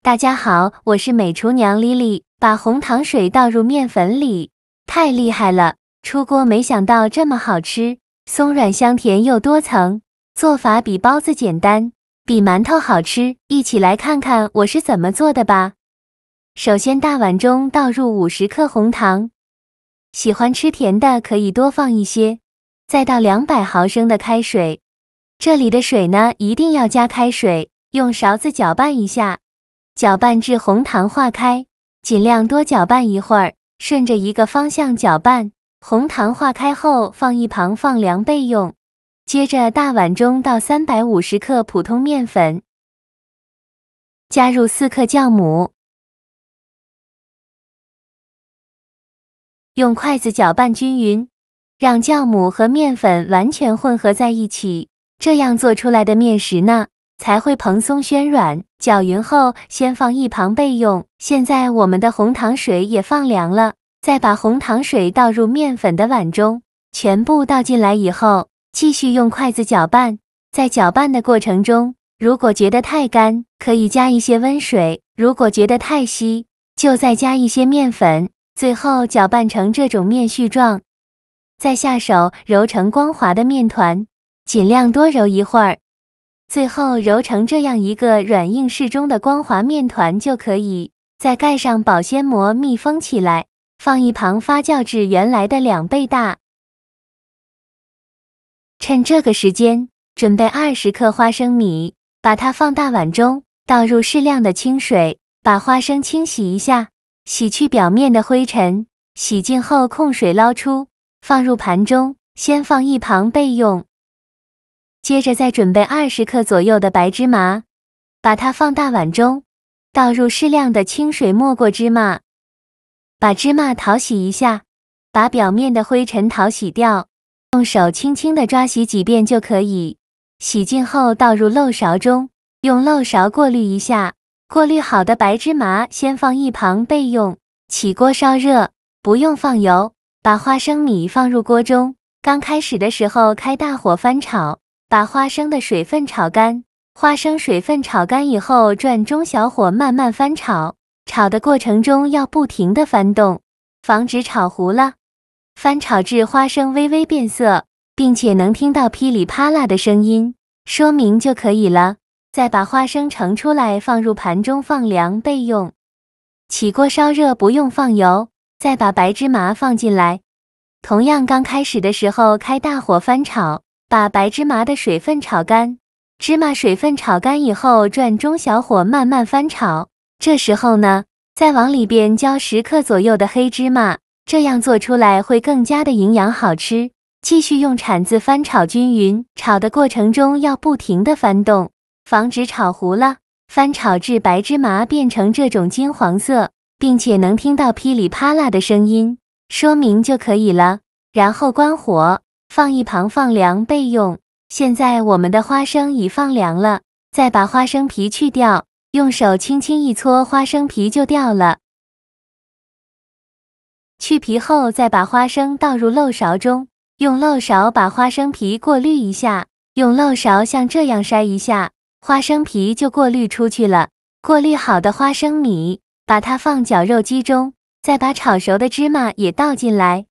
大家好，我是美厨娘莉莉。把红糖水倒入面粉里，太厉害了！出锅没想到这么好吃，松软香甜又多层，做法比包子简单，比馒头好吃。一起来看看我是怎么做的吧。首先，大碗中倒入50克红糖，喜欢吃甜的可以多放一些。再倒200毫升的开水，这里的水呢一定要加开水，用勺子搅拌一下。搅拌至红糖化开，尽量多搅拌一会儿，顺着一个方向搅拌。红糖化开后放一旁放凉备用。接着大碗中倒350克普通面粉，加入4克酵母，用筷子搅拌均匀，让酵母和面粉完全混合在一起，这样做出来的面食呢才会蓬松暄软。搅匀后先放一旁备用。现在我们的红糖水也放凉了，再把红糖水倒入面粉的碗中，全部倒进来以后，继续用筷子搅拌。在搅拌的过程中，如果觉得太干，可以加一些温水；如果觉得太稀，就再加一些面粉。最后搅拌成这种面絮状，再下手揉成光滑的面团，尽量多揉一会儿。最后揉成这样一个软硬适中的光滑面团就可以，再盖上保鲜膜密封起来，放一旁发酵至原来的2倍大。趁这个时间，准备20克花生米，把它放大碗中，倒入适量的清水，把花生清洗一下，洗去表面的灰尘，洗净后控水捞出，放入盘中，先放一旁备用。接着再准备20克左右的白芝麻，把它放大碗中，倒入适量的清水没过芝麻，把芝麻淘洗一下，把表面的灰尘淘洗掉，用手轻轻地抓洗几遍就可以。洗净后倒入漏勺中，用漏勺过滤一下。过滤好的白芝麻先放一旁备用。起锅烧热，不用放油，把花生米放入锅中，刚开始的时候开大火翻炒。把花生的水分炒干，花生水分炒干以后转中小火慢慢翻炒，炒的过程中要不停地翻动，防止炒糊了。翻炒至花生微微变色，并且能听到噼里啪啦的声音，说明就可以了。再把花生盛出来放入盘中放凉备用。起锅烧热，不用放油，再把白芝麻放进来，同样刚开始的时候开大火翻炒。把白芝麻的水分炒干，芝麻水分炒干以后转中小火慢慢翻炒。这时候呢，再往里边浇10克左右的黑芝麻，这样做出来会更加的营养好吃。继续用铲子翻炒均匀，炒的过程中要不停的翻动，防止炒糊了。翻炒至白芝麻变成这种金黄色，并且能听到噼里啪啦的声音，说明就可以了。然后关火。放一旁放凉备用。现在我们的花生已放凉了，再把花生皮去掉，用手轻轻一搓，花生皮就掉了。去皮后，再把花生倒入漏勺中，用漏勺把花生皮过滤一下，用漏勺像这样筛一下，花生皮就过滤出去了。过滤好的花生米，把它放绞肉机中，再把炒熟的芝麻也倒进来。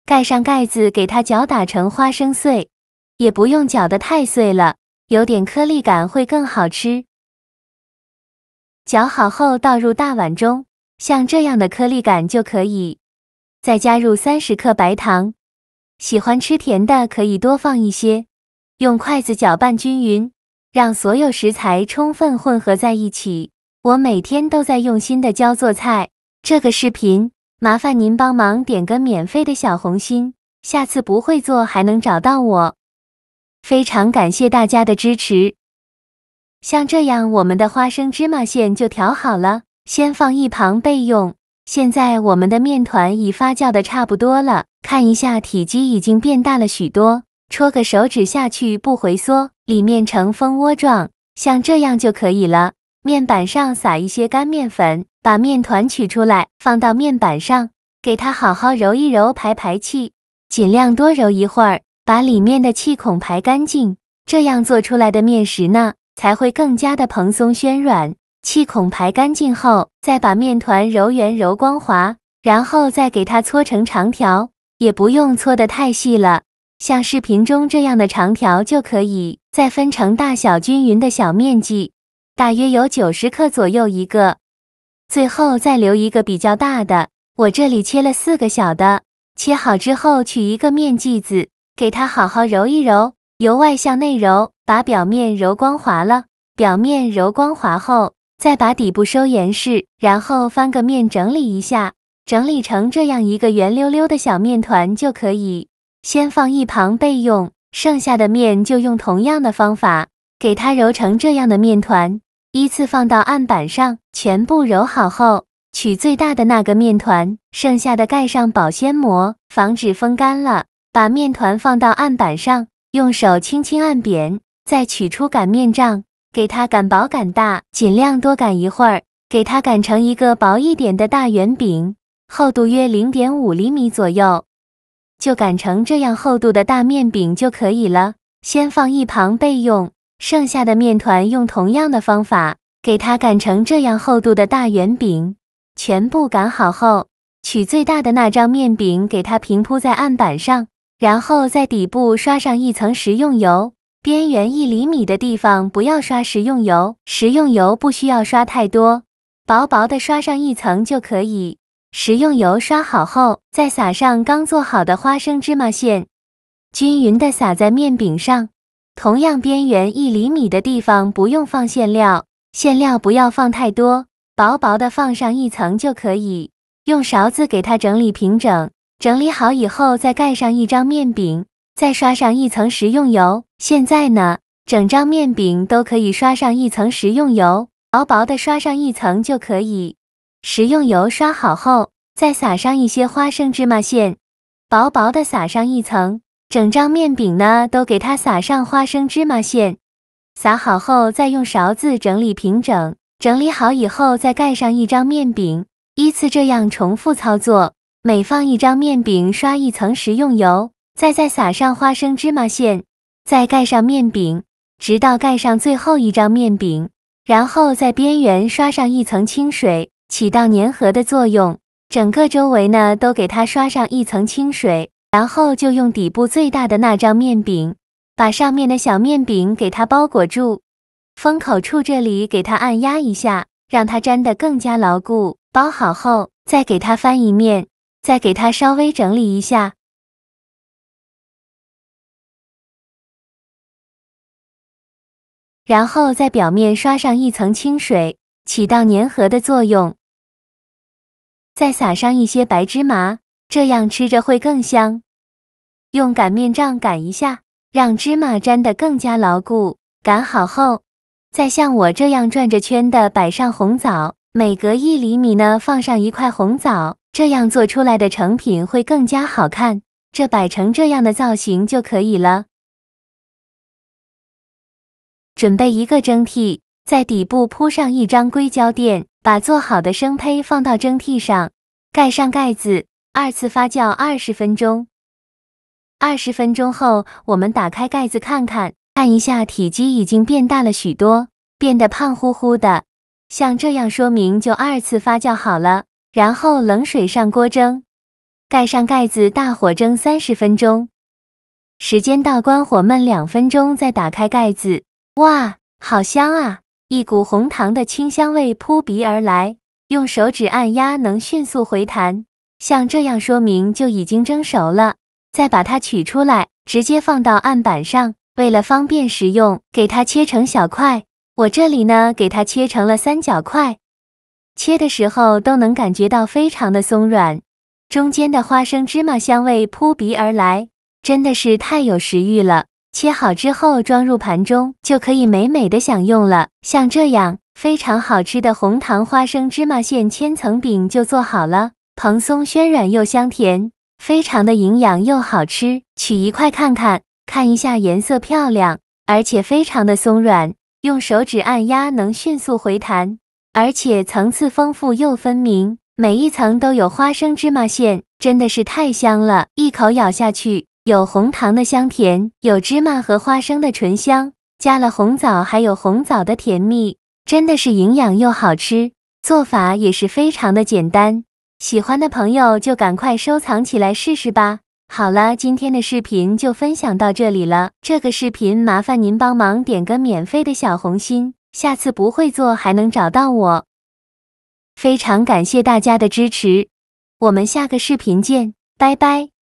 盖上盖子，给它搅打成花生碎，也不用搅得太碎了，有点颗粒感会更好吃。搅好后倒入大碗中，像这样的颗粒感就可以。再加入30克白糖，喜欢吃甜的可以多放一些。用筷子搅拌均匀，让所有食材充分混合在一起。我每天都在用心的教做菜，这个视频麻烦您帮忙点个免费的小红心，下次不会做还能找到我。非常感谢大家的支持。像这样我们的花生芝麻馅就调好了，先放一旁备用。现在我们的面团已发酵的差不多了，看一下体积已经变大了许多，戳个手指下去不回缩，里面呈蜂窝状，像这样就可以了。面板上撒一些干面粉，把面团取出来，放到面板上，给它好好揉一揉，排气，尽量多揉一会儿，把里面的气孔排干净，这样做出来的面食呢，才会更加的蓬松暄软。气孔排干净后，再把面团揉圆揉光滑，然后再给它搓成长条，也不用搓得太细了，像视频中这样的长条就可以。再分成大小均匀的小面剂，大约有90克左右一个。最后再留一个比较大的，我这里切了4个小的。切好之后，取一个面剂子，给它好好揉一揉，由外向内揉，把表面揉光滑了。表面揉光滑后，再把底部收严实，然后翻个面整理一下，整理成这样一个圆溜溜的小面团就可以。先放一旁备用，剩下的面就用同样的方法，给它揉成这样的面团，依次放到案板上，全部揉好后，取最大的那个面团，剩下的盖上保鲜膜，防止风干了。把面团放到案板上，用手轻轻按扁，再取出擀面杖，给它擀薄擀大，尽量多擀一会儿，给它擀成一个薄一点的大圆饼，厚度约0.5厘米左右。就擀成这样厚度的大面饼就可以了，先放一旁备用。剩下的面团用同样的方法，给它擀成这样厚度的大圆饼。全部擀好后，取最大的那张面饼，给它平铺在案板上，然后在底部刷上一层食用油，边缘1厘米的地方不要刷食用油，食用油不需要刷太多，薄薄的刷上一层就可以。食用油刷好后，再撒上刚做好的花生芝麻馅，均匀的撒在面饼上。同样边缘1厘米的地方不用放馅料，馅料不要放太多，薄薄的放上一层就可以。用勺子给它整理平整，整理好以后再盖上一张面饼，再刷上一层食用油。现在呢，整张面饼都可以刷上一层食用油，薄薄的刷上一层就可以。食用油刷好后，再撒上一些花生芝麻馅，薄薄的撒上一层。整张面饼呢，都给它撒上花生芝麻馅。撒好后，再用勺子整理平整。整理好以后，再盖上一张面饼，依次这样重复操作。每放一张面饼，刷一层食用油，再撒上花生芝麻馅，再盖上面饼，直到盖上最后一张面饼。然后在边缘刷上一层清水，起到粘合的作用。整个周围呢，都给它刷上一层清水。然后就用底部最大的那张面饼，把上面的小面饼给它包裹住，封口处这里给它按压一下，让它粘得更加牢固。包好后，再给它翻一面，再给它稍微整理一下，然后在表面刷上一层清水，起到粘合的作用。再撒上一些白芝麻，这样吃着会更香。用擀面杖擀一下，让芝麻粘得更加牢固。擀好后，再像我这样转着圈的摆上红枣，每隔1厘米呢放上一块红枣，这样做出来的成品会更加好看。这摆成这样的造型就可以了。准备一个蒸屉，在底部铺上一张硅胶垫，把做好的生胚放到蒸屉上，盖上盖子，2次发酵20分钟。20分钟后，我们打开盖子看一下，体积已经变大了许多，变得胖乎乎的。像这样说明就2次发酵好了。然后冷水上锅蒸，盖上盖子，大火蒸30分钟。时间到，关火焖2分钟，再打开盖子。哇，好香啊！一股红糖的清香味扑鼻而来，用手指按压能迅速回弹。像这样说明就已经蒸熟了。再把它取出来，直接放到案板上。为了方便食用，给它切成小块。我这里呢，给它切成了3角块。切的时候都能感觉到非常的松软，中间的花生芝麻香味扑鼻而来，真的是太有食欲了。切好之后装入盘中，就可以美美的享用了。像这样非常好吃的红糖花生芝麻馅千层饼就做好了，蓬松暄软又香甜。非常的营养又好吃，取一块看一下，颜色漂亮，而且非常的松软，用手指按压能迅速回弹，而且层次丰富又分明，每一层都有花生芝麻馅，真的是太香了。一口咬下去，有红糖的香甜，有芝麻和花生的醇香，加了红枣还有红枣的甜蜜，真的是营养又好吃，做法也是非常的简单。喜欢的朋友就赶快收藏起来试试吧。好了，今天的视频就分享到这里了。这个视频麻烦您帮忙点个免费的小红心，下次不会做还能找到我。非常感谢大家的支持，我们下个视频见，拜拜。